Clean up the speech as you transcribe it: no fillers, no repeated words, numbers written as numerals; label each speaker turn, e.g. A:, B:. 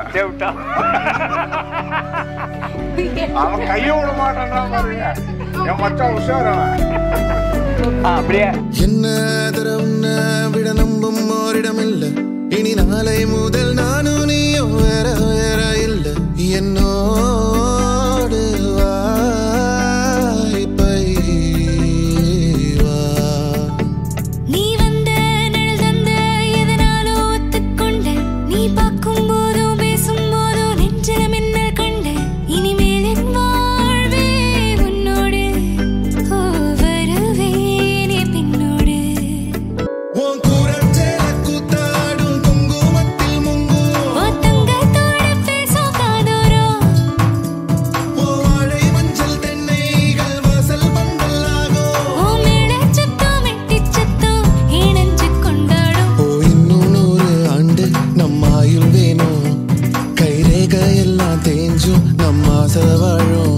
A: அவன் அவன் கைய விட மாட்டான் பாருங்க. என் மச்சான் உஷாரவன். அப்படியே
B: என்ன தரவுன்ன விட நம்பும் ஓரிடம் இல்ல. இனி நாளை முதல் நானும் நீயும் வேற வேற இல்ல. என்னோடு வாய்ப்பை வா.
C: நீ வந்த நிழல் தந்த எதனாலோ ஒத்துக்கொண்ட. நீ பார்க்கும் போதும் பேசும் போதும் நெஞ்சில மின்னல் கண்ட. இனிமேல் என் வாழ்வே உன்னோடு. ஓ வருவேனே பின்னோடு.
B: உன் கூரச்சேல கூத்தாடும் குங்குமத்தில் முங்கும்.
C: ஓ தங்கத்தோட பேசும் காதோரம்.
B: ஓ வாழை மஞ்சள் தென்னைகள் வாசல் பந்தலாகும்.
C: ஓ மேளச் சத்தம் மெட்டிச் சத்தம் இணைஞ்சு கொண்டாடும்.
B: ஓ இன்னும் 100 ஆண்டு நம்ம ஆயுள் வேணும். கைரேகை எல்லாம் தேஞ்சும் நம்ம ஆசை வாழும்.